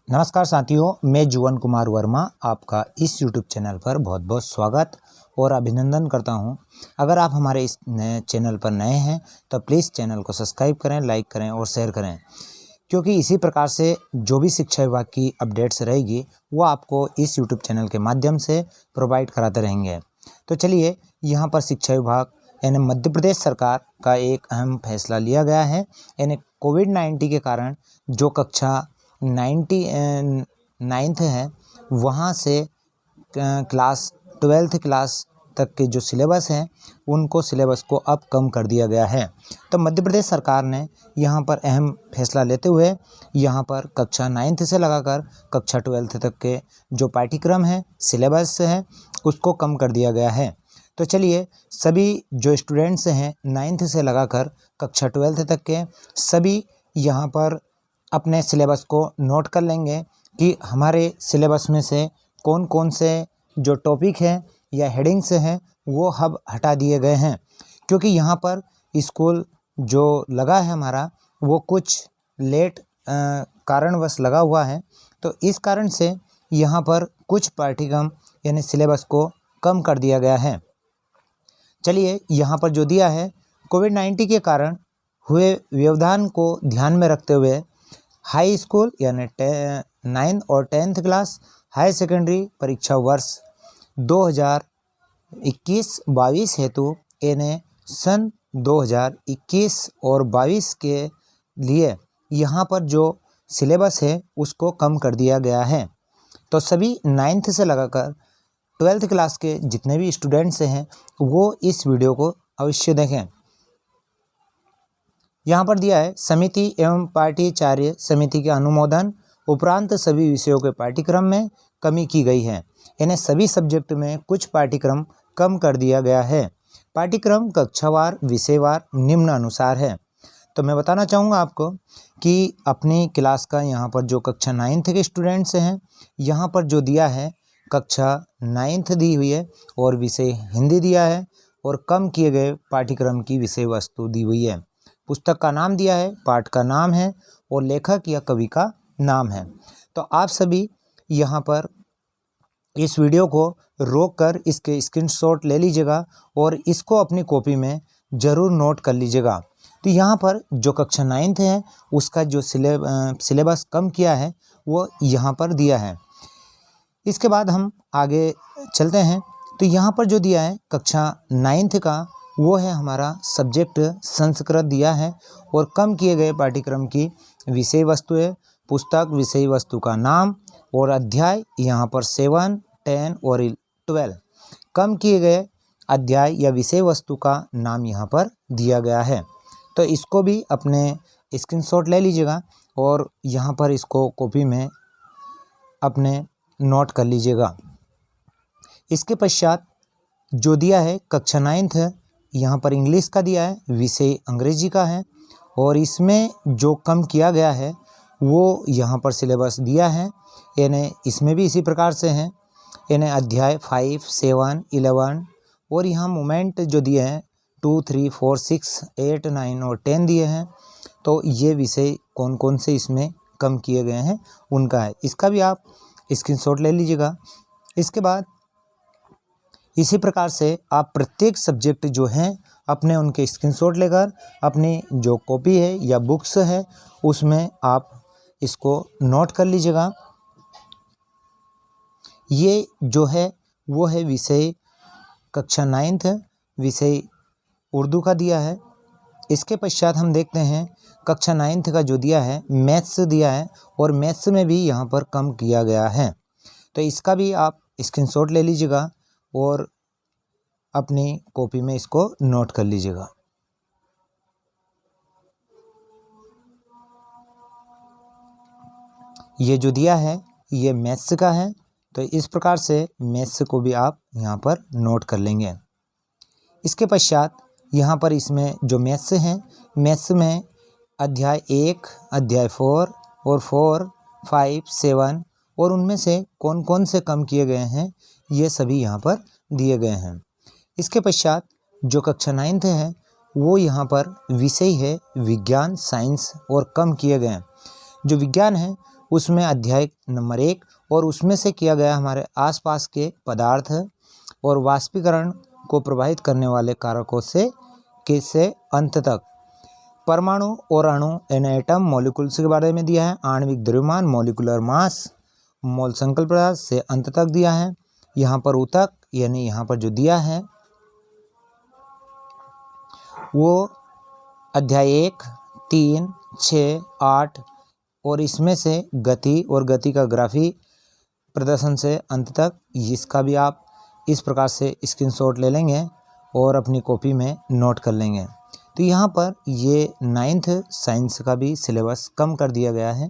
नमस्कार साथियों, मैं जुवन कुमार वर्मा आपका इस YouTube चैनल पर बहुत बहुत स्वागत और अभिनंदन करता हूं। अगर आप हमारे इस नए चैनल पर नए हैं तो प्लीज़ चैनल को सब्सक्राइब करें, लाइक करें और शेयर करें, क्योंकि इसी प्रकार से जो भी शिक्षा विभाग की अपडेट्स रहेगी वो आपको इस YouTube चैनल के माध्यम से प्रोवाइड कराते रहेंगे। तो चलिए, यहाँ पर शिक्षा विभाग यानी मध्य प्रदेश सरकार का एक अहम फैसला लिया गया है। यानी कोविड-19 के कारण जो कक्षा 9th है वहाँ से क्लास 12th क्लास तक के जो सिलेबस हैं उनको सिलेबस को अब कम कर दिया गया है। तो मध्य प्रदेश सरकार ने यहाँ पर अहम फैसला लेते हुए यहाँ पर कक्षा 9th से लगाकर कक्षा 12th तक के जो पाठ्यक्रम है, सिलेबस है, उसको कम कर दिया गया है। तो चलिए, सभी जो स्टूडेंट्स हैं 9th से लगाकर कक्षा 12th तक के सभी यहाँ पर अपने सिलेबस को नोट कर लेंगे कि हमारे सिलेबस में से कौन कौन से जो टॉपिक हैं या हेडिंग्स हैं वो अब हटा दिए गए हैं, क्योंकि यहाँ पर स्कूल जो लगा है हमारा वो कुछ लेट कारणवश लगा हुआ है। तो इस कारण से यहाँ पर कुछ पाठ्यक्रम यानी सिलेबस को कम कर दिया गया है। चलिए, यहाँ पर जो दिया है कोविड-19 के कारण हुए व्यवधान को ध्यान में रखते हुए हाई स्कूल यानी 9th और 10th क्लास हाई सेकेंडरी परीक्षा वर्ष 2021-22 हेतु यानी सन 2021 और 22 के लिए यहाँ पर जो सिलेबस है उसको कम कर दिया गया है। तो सभी 9th से लगाकर 12th क्लास के जितने भी स्टूडेंट्स हैं वो इस वीडियो को अवश्य देखें। यहाँ पर दिया है, समिति एवं पाठ्यचर्या समिति के अनुमोदन उपरांत सभी विषयों के पाठ्यक्रम में कमी की गई है। यानी सभी सब्जेक्ट में कुछ पाठ्यक्रम कम कर दिया गया है। पाठ्यक्रम कक्षावार विषयवार निम्न अनुसार है। तो मैं बताना चाहूँगा आपको कि अपनी क्लास का यहाँ पर जो कक्षा 9th के स्टूडेंट्स हैं यहाँ पर जो दिया है कक्षा 9th दी हुई है और विषय हिंदी दिया है और कम किए गए पाठ्यक्रम की विषय वस्तु दी हुई है। पुस्तक का नाम दिया है, पाठ का नाम है और लेखक या कवि का नाम है। तो आप सभी यहाँ पर इस वीडियो को रोककर इसके स्क्रीनशॉट ले लीजिएगा और इसको अपनी कॉपी में ज़रूर नोट कर लीजिएगा। तो यहाँ पर जो कक्षा 9th है उसका जो सिलेबस कम किया है वो यहाँ पर दिया है। इसके बाद हम आगे चलते हैं। तो यहाँ पर जो दिया है कक्षा 9th का वो है हमारा सब्जेक्ट संस्कृत दिया है और कम किए गए पाठ्यक्रम की विषय वस्तु है, पुस्तक विषय वस्तु का नाम और अध्याय यहाँ पर 7, 10 और 12 कम किए गए अध्याय या विषय वस्तु का नाम यहाँ पर दिया गया है। तो इसको भी अपने स्क्रीनशॉट ले लीजिएगा और यहाँ पर इसको कॉपी में अपने नोट कर लीजिएगा। इसके पश्चात जो दिया है कक्षा 9th यहाँ पर इंग्लिश का दिया है, विषय अंग्रेजी का है और इसमें जो कम किया गया है वो यहाँ पर सिलेबस दिया है। यानी इसमें भी इसी प्रकार से हैं, यानी अध्याय 5, 7, 11 और यहाँ मोमेंट जो दिए हैं 2, 3, 4, 6, 8, 9 और 10 दिए हैं। तो ये विषय कौन कौन से इसमें कम किए गए हैं उनका है, इसका भी आप स्क्रीनशॉट ले लीजिएगा। इसके बाद इसी प्रकार से आप प्रत्येक सब्जेक्ट जो हैं अपने उनके स्क्रीनशॉट लेकर अपनी जो कॉपी है या बुक्स है उसमें आप इसको नोट कर लीजिएगा। ये जो है वो है विषय कक्षा 9th विषय उर्दू का दिया है। इसके पश्चात हम देखते हैं कक्षा 9th का जो दिया है मैथ्स दिया है और मैथ्स में भी यहाँ पर कम किया गया है। तो इसका भी आप स्क्रीनशॉट ले लीजिएगा और अपनी कॉपी में इसको नोट कर लीजिएगा। ये जो दिया है ये मैथ्स का है, तो इस प्रकार से मैथ्स को भी आप यहाँ पर नोट कर लेंगे। इसके पश्चात यहाँ पर इसमें जो मैथ्स हैं, मैथ्स में अध्याय 1, अध्याय 4 और 4, 5, 7 और उनमें से कौन कौन से कम किए गए हैं ये सभी यहाँ पर दिए गए हैं। इसके पश्चात जो कक्षा 9th है वो यहाँ पर विषय है विज्ञान, साइंस और कम किए गए हैं। जो विज्ञान है उसमें अध्याय नंबर 1 और उसमें से किया गया हमारे आसपास के पदार्थ और वाष्पीकरण को प्रभावित करने वाले कारकों से अंत तक परमाणु और अणु यानी एटम मॉलिक्यूल्स के बारे में दिया है। आणविक द्रव्यमान मॉलिक्यूलर मास मोल संकल्प पदार्थ से अंत तक दिया है। यहाँ पर ऊतक यानी यहाँ पर जो दिया है वो अध्याय 1, 3, 6, 8 और इसमें से गति और गति का ग्राफी प्रदर्शन से अंत तक, इसका भी आप इस प्रकार से स्क्रीनशॉट ले लेंगे और अपनी कॉपी में नोट कर लेंगे। तो यहाँ पर ये 9th साइंस का भी सिलेबस कम कर दिया गया है।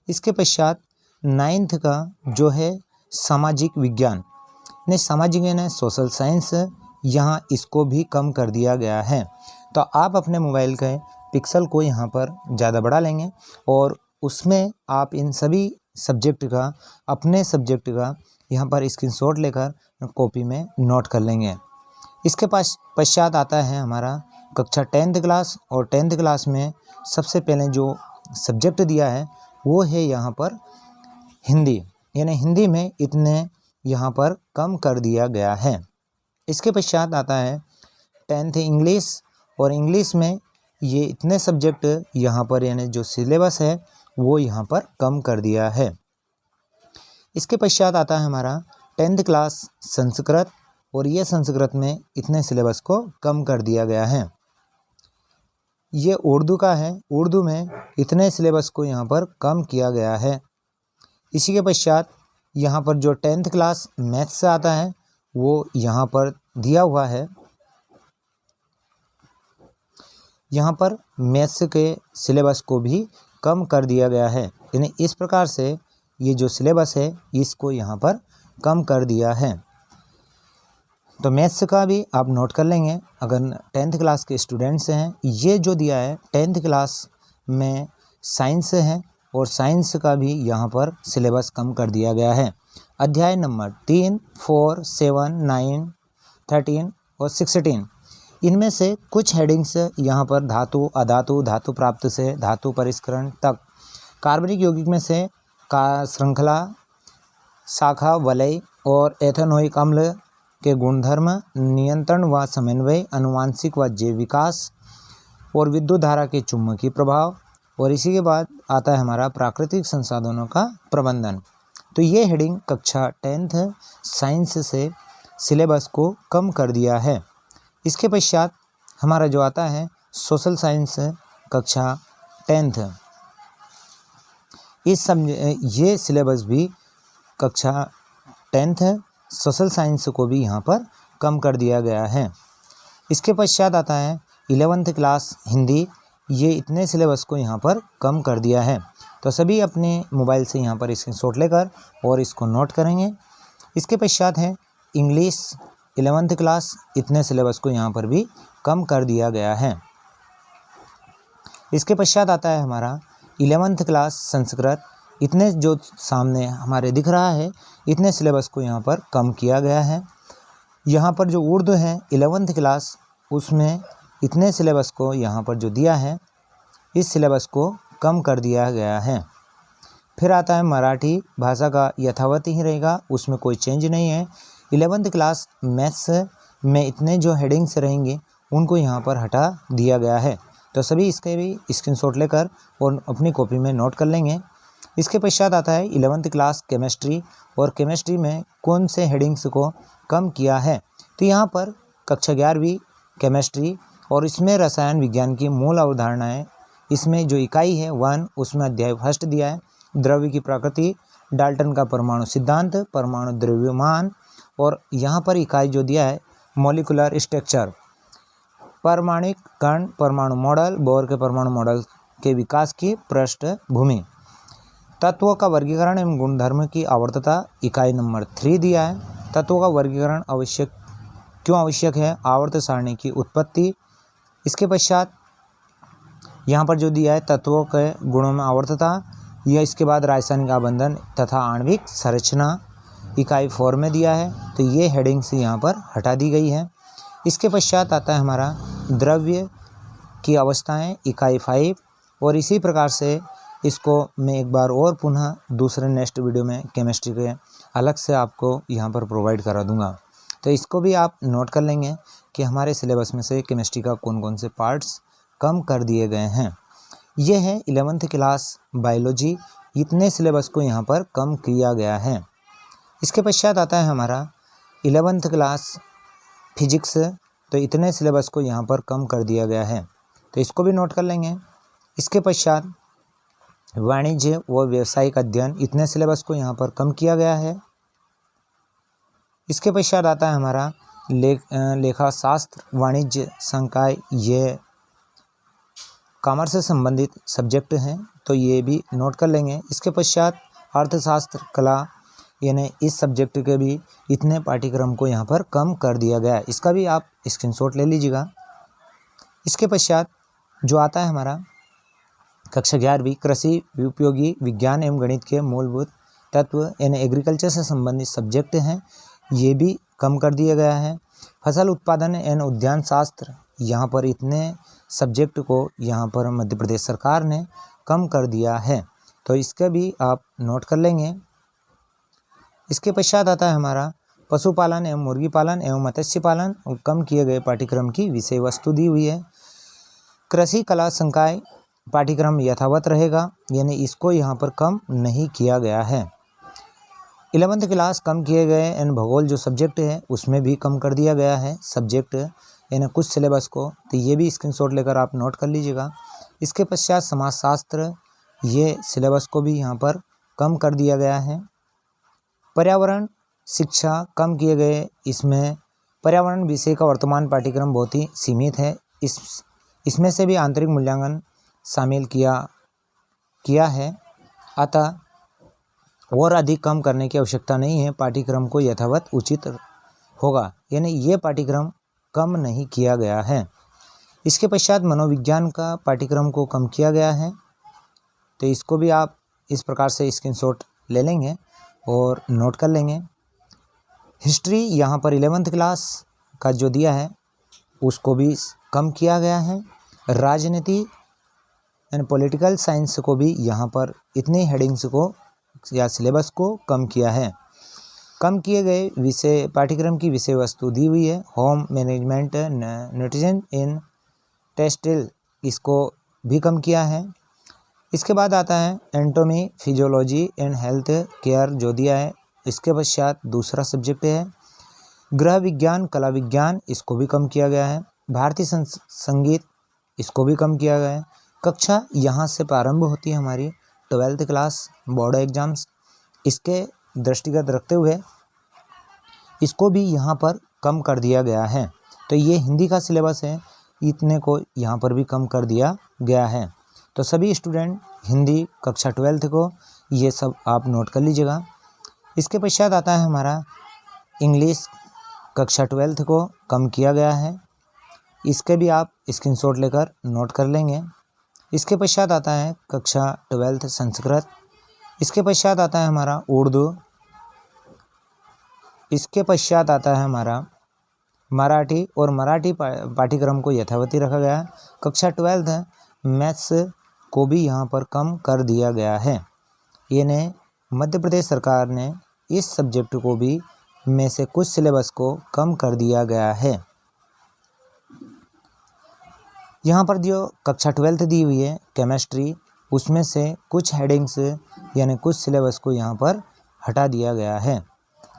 इसके पश्चात 9th का जो है सामाजिक विज्ञान ने सामाजिक यानी सोशल साइंस, यहाँ इसको भी कम कर दिया गया है। तो आप अपने मोबाइल के पिक्सल को यहाँ पर ज़्यादा बढ़ा लेंगे और उसमें आप इन सभी सब्जेक्ट का, अपने सब्जेक्ट का यहाँ पर स्क्रीनशॉट लेकर कॉपी में नोट कर लेंगे। इसके पश्चात आता है हमारा कक्षा 10th क्लास और 10th क्लास में सबसे पहले जो सब्जेक्ट दिया है वो है यहाँ पर हिंदी, यानी हिंदी में इतने यहाँ पर कम कर दिया गया है। इसके पश्चात आता है 10th इंग्लिश और इंग्लिश में ये इतने सब्जेक्ट यहाँ पर यानी जो सिलेबस है वो यहाँ पर कम कर दिया है। इसके पश्चात आता है हमारा 10th क्लास संस्कृत और ये संस्कृत में इतने सिलेबस को कम कर दिया गया है। ये उर्दू का है, उर्दू में इतने सिलेबस को यहाँ पर कम किया गया है। इसी के पश्चात यहाँ पर जो 10th क्लास मैथ्स से आता है वो यहाँ पर दिया हुआ है। यहाँ पर मैथ्स के सिलेबस को भी कम कर दिया गया है, यानी इस प्रकार से ये जो सिलेबस है इसको यहाँ पर कम कर दिया है। तो मैथ्स का भी आप नोट कर लेंगे अगर 10th क्लास के स्टूडेंट्स हैं। ये जो दिया है 10th क्लास में साइंस है और साइंस का भी यहाँ पर सिलेबस कम कर दिया गया है। अध्याय नंबर 3, 4, 7, 9, 13 और 16, इनमें से कुछ हेडिंग्स यहाँ पर धातु, अधातु, धातु प्राप्त से धातु परिष्करण तक, कार्बनिक यौगिक में से का श्रृंखला, शाखा, वलय और एथेनोइक अम्ल के गुणधर्म, नियंत्रण व समन्वय, अनुवांशिक व जैव विकास और विद्युत धारा के चुंबकीय प्रभाव, और इसी के बाद आता है हमारा प्राकृतिक संसाधनों का प्रबंधन। तो ये हेडिंग कक्षा 10th साइंस से सिलेबस को कम कर दिया है। इसके पश्चात हमारा जो आता है सोशल साइंस कक्षा 10th, ये सिलेबस भी कक्षा 10th सोशल साइंस को भी यहाँ पर कम कर दिया गया है। इसके पश्चात आता है 11th क्लास हिंदी, ये इतने सिलेबस को यहाँ पर कम कर दिया है। तो सभी अपने मोबाइल से यहाँ पर स्क्रीनशॉट लेकर और इसको नोट करेंगे। इसके पश्चात है इंग्लिश 11th क्लास, इतने सिलेबस को यहाँ पर भी कम कर दिया गया है। इसके पश्चात आता है हमारा 11th क्लास संस्कृत, इतने जो सामने हमारे दिख रहा है इतने सिलेबस को यहाँ पर कम किया गया है। यहाँ पर जो उर्दू है 11th क्लास, उसमें इतने सिलेबस को यहाँ पर जो दिया है इस सिलेबस को कम कर दिया गया है। फिर आता है मराठी भाषा का यथावत ही रहेगा, उसमें कोई चेंज नहीं है। 11th क्लास मैथ्स में इतने जो हेडिंग्स रहेंगे उनको यहाँ पर हटा दिया गया है। तो सभी इसके भी स्क्रीनशॉट लेकर और अपनी कॉपी में नोट कर लेंगे। इसके पश्चात आता है 11th क्लास केमिस्ट्री, और केमिस्ट्री में कौन से हेडिंग्स को कम किया है। तो यहाँ पर कक्षा 11वीं केमिस्ट्री और इसमें रसायन विज्ञान की मूल अवधारणाएं, इसमें जो इकाई है 1, उसमें अध्याय 1 दिया है द्रव्य की प्रकृति, डाल्टन का परमाणु सिद्धांत, परमाणु द्रव्यमान, और यहाँ पर इकाई जो दिया है मॉलिक्यूलर स्ट्रक्चर, परमाणुक कण, परमाणु मॉडल, बोर के परमाणु मॉडल के विकास की पृष्ठभूमि, तत्वों का वर्गीकरण एवं गुणधर्म की आवर्तता, इकाई नंबर 3 दिया है। तत्वों का वर्गीकरण क्यों आवश्यक है, आवर्त सारणी की उत्पत्ति। इसके पश्चात यहाँ पर जो दिया है तत्वों के गुणों में आवर्तता, यह इसके बाद रासायनिक आबंधन तथा आणविक संरचना, इकाई 4 में दिया है। तो ये हेडिंग्स यहाँ पर हटा दी गई है। इसके पश्चात आता है हमारा द्रव्य की अवस्थाएं, इकाई 5, और इसी प्रकार से इसको मैं एक बार और पुनः दूसरे नेक्स्ट वीडियो में केमिस्ट्री के अलग से आपको यहाँ पर प्रोवाइड करा दूँगा। तो इसको भी आप नोट कर लेंगे कि हमारे सिलेबस में से केमिस्ट्री का कौन कौन से पार्ट्स कम कर दिए गए हैं। ये है 11th क्लास बायोलॉजी, इतने सिलेबस को यहाँ पर कम किया गया है। इसके पश्चात आता है हमारा 11th क्लास फिजिक्स, तो इतने सिलेबस को यहाँ पर कम कर दिया गया है, तो इसको भी नोट कर लेंगे। इसके पश्चात वाणिज्य व व्यावसायिक अध्ययन, इतने सिलेबस को यहाँ पर कम किया गया है। इसके पश्चात आता है हमारा लेखा शास्त्र, वाणिज्य, संकाय, ये कॉमर्स से संबंधित सब्जेक्ट हैं, तो ये भी नोट कर लेंगे। इसके पश्चात अर्थशास्त्र, कला, यानी इस सब्जेक्ट के भी इतने पाठ्यक्रम को यहाँ पर कम कर दिया गया है, इसका भी आप स्क्रीनशॉट ले लीजिएगा। इसके पश्चात जो आता है हमारा कक्षा 11वीं कृषि उपयोगी विज्ञान एवं गणित के मूलभूत तत्व, यानी एग्रीकल्चर से संबंधित सब्जेक्ट हैं, ये भी कम कर दिया गया है। फसल उत्पादन एवं उद्यान शास्त्र, यहाँ पर इतने सब्जेक्ट को यहाँ पर मध्य प्रदेश सरकार ने कम कर दिया है, तो इसका भी आप नोट कर लेंगे। इसके पश्चात आता है हमारा पशुपालन एवं मुर्गी पालन एवं मत्स्य पालन, कम किए गए पाठ्यक्रम की विषय वस्तु दी हुई है। कृषि कला संकाय पाठ्यक्रम यथावत रहेगा, यानी इसको यहाँ पर कम नहीं किया गया है। 11th क्लास कम किए गए एंड भूगोल जो सब्जेक्ट है उसमें भी कम कर दिया गया है सब्जेक्ट, यानी कुछ सिलेबस को, तो ये भी स्क्रीनशॉट लेकर आप नोट कर लीजिएगा। इसके पश्चात समाजशास्त्र, ये सिलेबस को भी यहाँ पर कम कर दिया गया है। पर्यावरण शिक्षा कम किए गए, इसमें पर्यावरण विषय का वर्तमान पाठ्यक्रम बहुत ही सीमित है, इसमें से भी आंतरिक मूल्यांकन शामिल किया है, अतः और अधिक कम करने की आवश्यकता नहीं है, पाठ्यक्रम को यथावत उचित होगा, यानी ये पाठ्यक्रम कम नहीं किया गया है। इसके पश्चात मनोविज्ञान का पाठ्यक्रम को कम किया गया है, तो इसको भी आप इस प्रकार से स्क्रीनशॉट ले लेंगे और नोट कर लेंगे। हिस्ट्री यहाँ पर 11th क्लास का जो दिया है उसको भी कम किया गया है। राजनीति एंड पॉलिटिकल साइंस को भी यहाँ पर इतनी हेडिंग्स को या सिलेबस को कम किया है। कम किए गए विषय पाठ्यक्रम की विषय वस्तु दी हुई है। Home management, nutrition in textile, इसको भी कम किया है। इसके बाद आता है anatomy, physiology and health care जो दिया है। इसके पश्चात दूसरा सब्जेक्ट है गृह विज्ञान, कला विज्ञान, इसको भी कम किया गया है। भारतीय संगीत, इसको भी कम किया गया है। कक्षा यहाँ से प्रारंभ होती है हमारी 12th क्लास बोर्ड एग्जाम्स, इसके दृष्टिगत रखते हुए इसको भी यहाँ पर कम कर दिया गया है। तो ये हिंदी का सिलेबस है, इतने को यहाँ पर भी कम कर दिया गया है। तो सभी स्टूडेंट हिंदी कक्षा 12th को ये सब आप नोट कर लीजिएगा। इसके पश्चात आता है हमारा इंग्लिश, कक्षा 12th को कम किया गया है, इसके भी आप स्क्रीनशॉट लेकर नोट कर लेंगे। इसके पश्चात आता है कक्षा 12th संस्कृत, इसके पश्चात आता है हमारा उर्दू, इसके पश्चात आता है हमारा मराठी, और मराठी पाठ्यक्रम को यथावती रखा गया है। कक्षा 12th मैथ्स को भी यहाँ पर कम कर दिया गया है, यानी मध्य प्रदेश सरकार ने इस सब्जेक्ट को भी में से कुछ सिलेबस को कम कर दिया गया है। यहाँ पर जो कक्षा 12th दी हुई है केमिस्ट्री, उसमें से कुछ हेडिंग्स यानी कुछ सिलेबस को यहाँ पर हटा दिया गया है,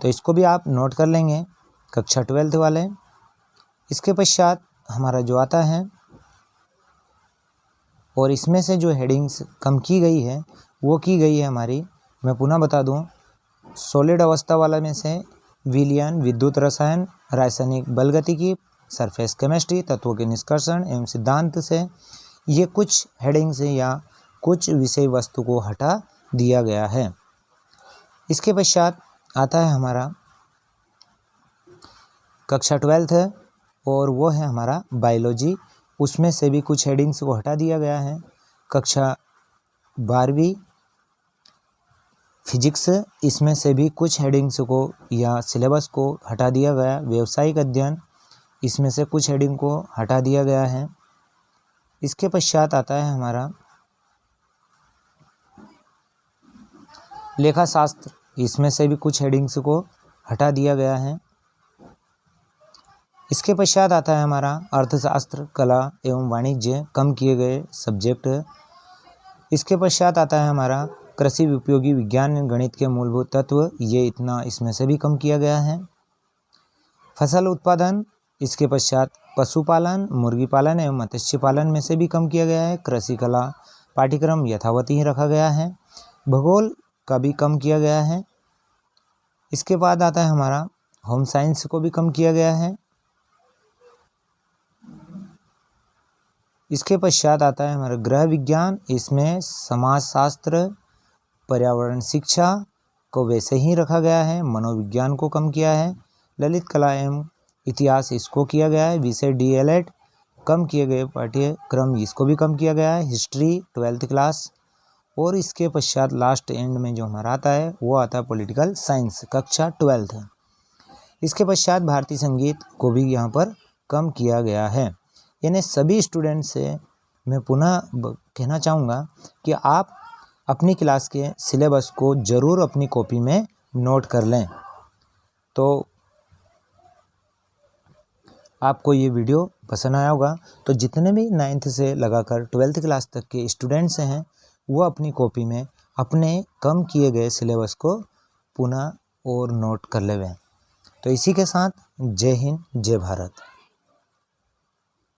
तो इसको भी आप नोट कर लेंगे कक्षा 12th वाले। इसके पश्चात हमारा जो आता है, और इसमें से जो हेडिंग्स कम की गई है वो की गई है हमारी, मैं पुनः बता दूं, सॉलिड अवस्था वाला में से विलयन, विद्युत रसायन, रासायनिक बलगतिकी, सरफेस केमिस्ट्री, तत्वों के निष्कर्षण एवं सिद्धांत से ये कुछ हेडिंग्स या कुछ विषय वस्तु को हटा दिया गया है। इसके पश्चात आता है हमारा कक्षा 12th, और वो है हमारा बायोलॉजी, उसमें से भी कुछ हेडिंग्स को हटा दिया गया है। कक्षा 12वीं फिजिक्स, इसमें से भी कुछ हेडिंग्स को या सिलेबस को हटा दिया गया। व्यावसायिक अध्ययन, इसमें से कुछ हेडिंग को हटा दिया गया है। इसके पश्चात आता है हमारा लेखा शास्त्र, इसमें से भी कुछ हेडिंग्स को हटा दिया गया है। इसके पश्चात आता है हमारा अर्थशास्त्र, कला एवं वाणिज्य, कम किए गए सब्जेक्ट। इसके पश्चात आता है हमारा कृषि उपयोगी विज्ञान, गणित के मूलभूत तत्व, ये इतना इसमें से भी कम किया गया है। फसल उत्पादन, इसके पश्चात पशुपालन, मुर्गी पालन एवं मत्स्य पालन में से भी कम किया गया है। कृषि कला पाठ्यक्रम यथावत ही रखा गया है। भूगोल का भी कम किया गया है। इसके बाद आता है हमारा होम साइंस को भी कम किया गया है। इसके पश्चात आता है हमारा गृह विज्ञान, इसमें समाजशास्त्र, पर्यावरण शिक्षा को वैसे ही रखा गया है। मनोविज्ञान को कम किया है। ललित कला एवं इतिहास, इसको किया गया है। विषय DLED कम किए गए पाठ्यक्रम, इसको भी कम किया गया है। हिस्ट्री 12th क्लास, और इसके पश्चात लास्ट एंड में जो हमारा आता है वो आता है पॉलिटिकल साइंस, कक्षा 12th। इसके पश्चात भारतीय संगीत को भी यहाँ पर कम किया गया है। यानी सभी स्टूडेंट से मैं पुनः कहना चाहूँगा कि आप अपनी क्लास के सिलेबस को ज़रूर अपनी कॉपी में नोट कर लें। तो आपको ये वीडियो पसंद आया होगा। तो जितने भी 9th से लगाकर 12th क्लास तक के स्टूडेंट्स हैं वो अपनी कॉपी में अपने कम किए गए सिलेबस को पुनः और नोट कर लेवें। तो इसी के साथ जय हिंद, जय भारत।